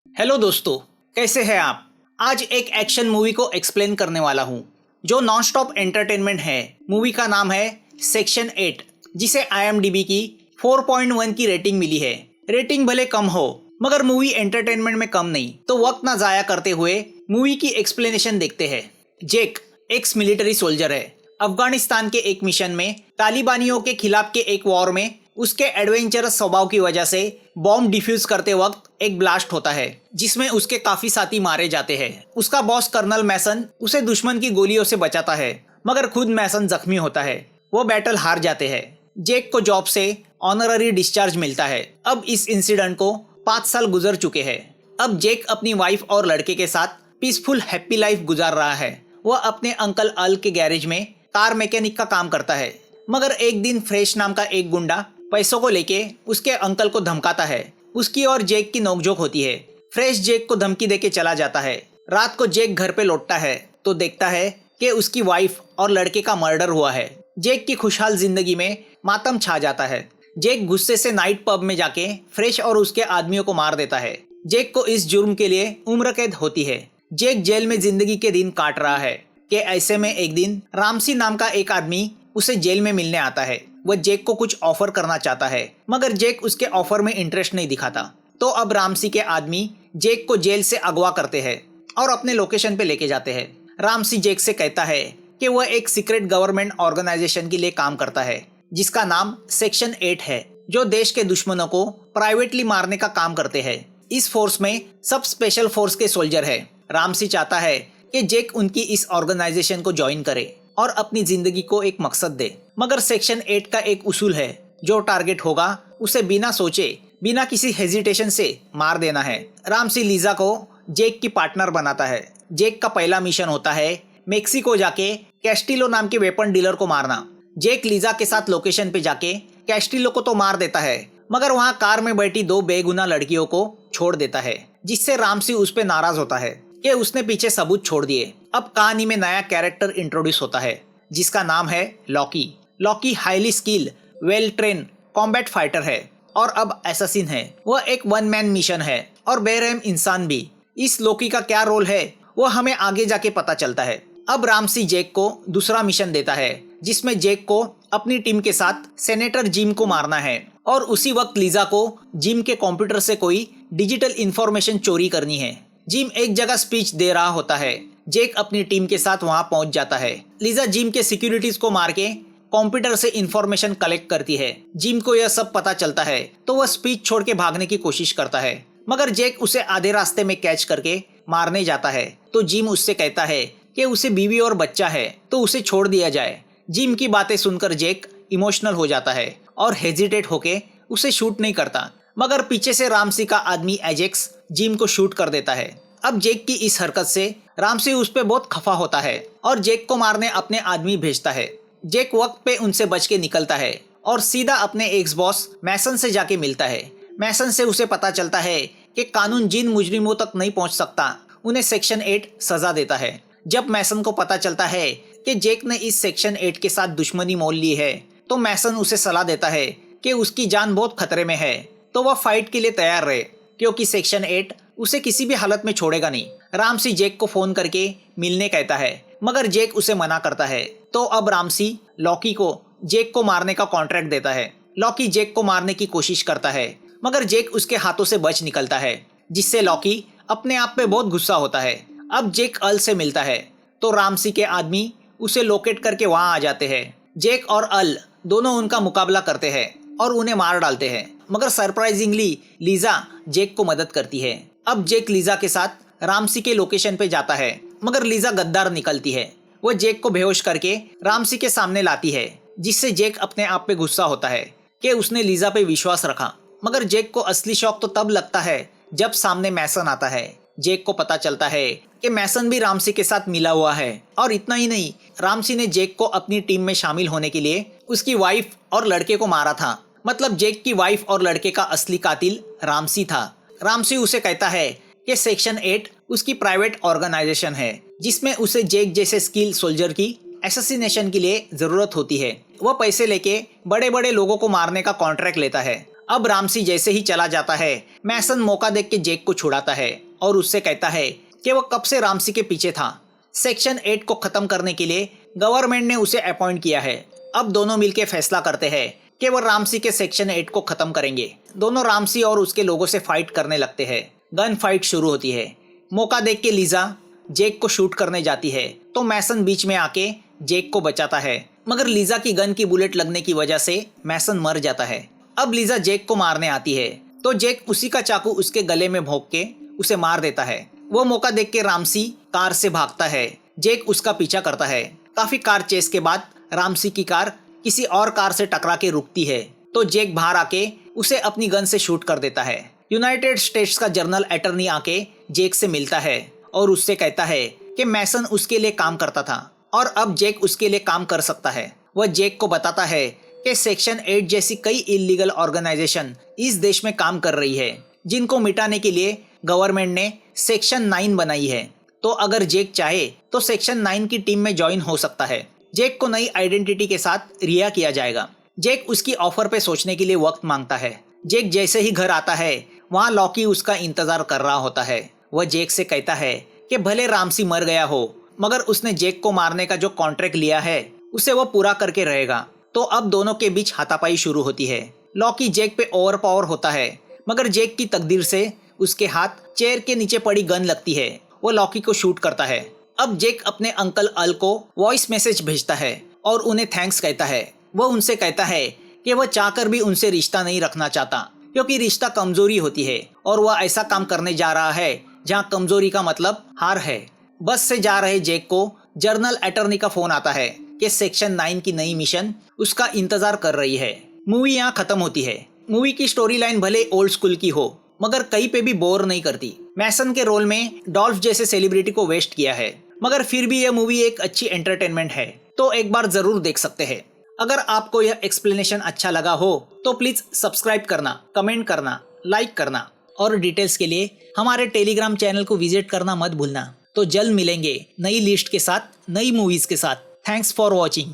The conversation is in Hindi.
हेलो दोस्तों, कैसे हैं आप। आज एक एक्शन मूवी को एक्सप्लेन करने वाला हूँ जो नॉन स्टॉप एंटरटेनमेंट है। मूवी का नाम है सेक्शन 8, जिसे IMDb की 4.1 की रेटिंग मिली है। रेटिंग भले कम हो मगर मूवी एंटरटेनमेंट में कम नहीं। तो वक्त ना जाया करते हुए मूवी की एक्सप्लेनेशन देखते हैं। जेक एक्स मिलिट्री सोल्जर है। अफगानिस्तान के एक मिशन में तालिबानियों के खिलाफ के एक वॉर में उसके एडवेंचरस स्वभाव की वजह से बॉम्ब डिफ्यूज करते वक्त एक ब्लास्ट होता है जिसमें उसके काफी साथी मारे जाते हैं। उसका बॉस कर्नल मैसन उसे दुश्मन की गोलियों से बचाता है मगर खुद मैसन जख्मी होता है। वो बैटल हार जाते हैं। जेक को जॉब से ऑनररी डिस्चार्ज मिलता है। अब इस इंसिडेंट को 5 साल गुजर चुके हैं। अब जेक अपनी वाइफ और लड़के के साथ पीसफुल हैप्पी लाइफ गुजार रहा है। वह अपने अंकल अल के गैरेज में कार मैकेनिक का काम करता है मगर एक दिन फ्रेश नाम का एक गुंडा पैसों को लेके उसके अंकल को धमकाता है। उसकी और जेक की नोकझोंक होती है। फ्रेश जेक को धमकी देके चला जाता है। रात को जेक घर पे लौटता है तो देखता है कि उसकी वाइफ और लड़के का मर्डर हुआ है। जेक की खुशहाल जिंदगी में मातम छा जाता है। जेक गुस्से से नाइट पब में जाके फ्रेश और उसके आदमियों को मार देता है। जेक को इस जुर्म के लिए उम्र कैद होती है। जेक जेल में जिंदगी के दिन काट रहा है कि ऐसे में एक दिन रामसी नाम का एक आदमी उसे जेल में मिलने आता है। वह जेक को कुछ ऑफर करना चाहता है मगर जेक उसके ऑफर में इंटरेस्ट नहीं दिखाता। तो अब रामसी के आदमी जेक को जेल से अगवा करते हैं और अपने लोकेशन पे लेके जाते हैं। रामसी जेक से कहता है कि वह एक सीक्रेट गवर्नमेंट ऑर्गेनाइजेशन के लिए काम करता है जिसका नाम सेक्शन 8 है, जो देश के दुश्मनों को प्राइवेटली मारने का काम करते हैं। इस फोर्स में सब स्पेशल फोर्स के सोल्जर है। रामसी चाहता है कि जेक उनकी इस ऑर्गेनाइजेशन को ज्वाइन करे और अपनी जिंदगी को एक मकसद दे। मगर सेक्शन 8 का एक उसूल है, जो टारगेट होगा उसे बिना सोचे बिना किसी हेजिटेशन से मार देना है। रामसी लीजा को जेक की पार्टनर बनाता है। जेक का पहला मिशन होता है मेक्सिको जाके कैस्टिलो नाम के वेपन डीलर को मारना। जेक लीजा के साथ लोकेशन पे जाके कैस्टिलो को तो मार देता है मगर वहाँ कार में बैठी 2 बेगुनाह लड़कियों को छोड़ देता है, जिससे रामसी उस पे नाराज होता है कि उसने पीछे सबूत छोड़ दिए। अब कहानी में नया कैरेक्टर इंट्रोड्यूस होता है जिसका नाम है Lockie. Lockie highly skill well train combat fighter है और अब एसासिन है। वह एक 1 मैन मिशन है और बेरहम इंसान भी। इस लॉकी का क्या रोल है वो हमें आगे जाके पता चलता है। अब रामसी जेक को दूसरा मिशन देता है जिसमें जेक को अपनी टीम के साथ सेनेटर जिम को मारना है और उसी वक्त लीजा को जिम के कंप्यूटर से कोई डिजिटल इंफॉर्मेशन चोरी करनी है। जिम एक जगह स्पीच दे रहा होता है। जेक अपनी टीम के साथ वहां पहुंच जाता है। लीजा जिम के सिक्योरिटीज को मार के कंप्यूटर से इंफॉर्मेशन कलेक्ट करती है। जिम को यह सब पता चलता है तो वह स्पीच छोड़ के भागने की कोशिश करता है मगर जेक उसे आधे रास्ते में कैच करके मारने जाता है। तो जिम उससे कहता है कि उसे बीवी और बच्चा है तो उसे छोड़ दिया जाए। जिम की बातें सुनकर जेक इमोशनल हो जाता है और हेजिटेट होके उसे शूट नहीं करता मगर पीछे से रामसी का आदमी एजेक्स जिम को शूट कर देता है। अब जेक की इस हरकत से रामसी उस पे बहुत खफा होता है और जेक को मारने अपने आदमी भेजता है। जेक वक्त पे उनसे बच के निकलता है और सीधा अपने एक्स बॉस मैसन से जाके मिलता है। मैसन से उसे पता चलता है कि कानून जिन मुजरिमों तक नहीं पहुंच सकता उन्हें सेक्शन 8 सजा देता है। जब मैसन को पता चलता है कि जेक ने इस सेक्शन 8 के साथ दुश्मनी मोल ली है तो मैसन उसे सलाह देता है कि उसकी जान बहुत खतरे में है तो वह फाइट के लिए तैयार रहे, क्योंकि सेक्शन 8 उसे किसी भी हालत में छोड़ेगा नहीं। रामसी जेक को फोन करके मिलने कहता है मगर जेक उसे मना करता है। तो अब रामसी लॉकी को जेक को मारने का कॉन्ट्रैक्ट देता है। लॉकी जेक को मारने की कोशिश करता है मगर जेक उसके हाथों से बच निकलता है, जिससे लॉकी अपने आप पे बहुत गुस्सा होता है। अब जेक अल से मिलता है तो रामसी के आदमी उसे लोकेट करके वहां आ जाते हैं। जेक और अल दोनों उनका मुकाबला करते हैं और उन्हें मार डालते हैं मगर सरप्राइजिंगली लीजा जेक को मदद करती है। अब जेक लीजा के साथ रामसी के लोकेशन पे जाता है मगर लीजा गद्दार निकलती है। वह जेक को बेहोश करके रामसी के सामने लाती है, जिससे जेक अपने आप पे गुस्सा होता है कि उसने लीजा पे विश्वास रखा। मगर जेक को असली शौक तो तब लगता है जब सामने मैसन आता है। जेक को पता चलता है कि मैसन भी रामसी के साथ मिला हुआ है और इतना ही नहीं, रामसी ने जेक को अपनी टीम में शामिल होने के लिए उसकी वाइफ और लड़के को मारा था। मतलब जेक की वाइफ और लड़के का असली कातिल रामसी था। रामसी उसे कहता है कि सेक्शन 8 उसकी प्राइवेट ऑर्गेनाइजेशन है जिसमें उसे जेक जैसे स्किल सोल्जर की एसेसिनेशन के लिए जरूरत होती है। वह पैसे लेके बड़े बड़े लोगों को मारने का कॉन्ट्रैक्ट लेता है। अब रामसी जैसे ही चला जाता है, मैसन मौका देख के जैक को छुड़ाता है और उससे कहता है कि वह कब से रामसी के पीछे था। सेक्शन 8 को खत्म करने के लिए गवर्नमेंट ने उसे अपॉइंट किया है। अब दोनों मिलकर फैसला करते हैं कि वह रामसी के सेक्शन 8 को खत्म करेंगे। दोनों रामसी और उसके लोगों से फाइट करने लगते हैं। गन फाइट शुरू होती है। मौका देख के लीजा जैक को शूट करने जाती है तो मैसन बीच में आके जैक को बचाता है, मगर लीजा की गन की बुलेट लगने की वजह से मैसन मर जाता है। अब लीजा जैक को मारने आती है तो जैक उसी का चाकू उसके गले में भोंक के उसे मार देता है। वो मौका देख के रामसी कार से भागता है। जैक उसका पीछा करता है। काफी कार चेस के बाद रामसी की कार किसी और कार से टकरा के रुकती है तो जैक बाहर आके उसे अपनी गन से शूट कर देता है। यूनाइटेड स्टेट्स का जनरल अटॉर्नी आके जैक से मिलता है और उससे कहता है कि मैसन उसके लिए काम करता था और अब जैक उसके लिए काम कर सकता है। वह जैक को बताता है कि सेक्शन 8 जैसी कई इलीगल ऑर्गेनाइजेशन इस देश में काम कर रही है, जिनको मिटाने के लिए गवर्नमेंट ने सेक्शन 9 बनाई है। तो अगर जैक चाहे तो सेक्शन 9 की टीम में ज्वाइन हो सकता है। जैक को नई आइडेंटिटी के साथ रिहा किया जाएगा। जैक उसकी ऑफर पे सोचने के लिए वक्त मांगता है। जैक जैसे ही घर आता है वहाँ लॉकी उसका इंतजार कर रहा होता है। वह जैक से कहता है कि भले रामसी मर गया हो, मगर उसने जैक को मारने का जो कॉन्ट्रैक्ट लिया है उसे वो पूरा करके रहेगा। तो अब दोनों के बीच हाथापाई शुरू होती है। लॉकी जैक पे ओवर पावर होता है, मगर जैक की तकदीर से उसके हाथ चेयर के नीचे पड़ी गन लगती है। वो लॉकी को शूट करता है। अब जैक अपने अंकल अल को वॉइस मैसेज भेजता है और उन्हें थैंक्स कहता है। वह उनसे कहता है कि वह चाहकर भी उनसे रिश्ता नहीं रखना चाहता, क्योंकि रिश्ता कमजोरी होती है और वह ऐसा काम करने जा रहा है जहाँ कमजोरी का मतलब हार है। बस से जा रहे जैक को जनरल अटॉर्नी का फोन आता है कि सेक्शन 9 की नई मिशन उसका इंतजार कर रही है। मूवी यहाँ खत्म होती है। मूवी की स्टोरी लाइन भले ओल्ड स्कूल की हो, मगर कहीं पे भी बोर नहीं करती। मैसन के रोल में डॉल्फ जैसे सेलिब्रिटी को वेस्ट किया है, मगर फिर भी यह मूवी एक अच्छी एंटरटेनमेंट है, तो एक बार जरूर देख सकते हैं। अगर आपको यह एक्सप्लेनेशन अच्छा लगा हो तो प्लीज सब्सक्राइब करना, कमेंट करना, लाइक करना और डिटेल्स के लिए हमारे टेलीग्राम चैनल को विजिट करना मत भूलना। तो जल्द मिलेंगे नई लिस्ट के साथ, नई मूवीज के साथ। Thanks for watching.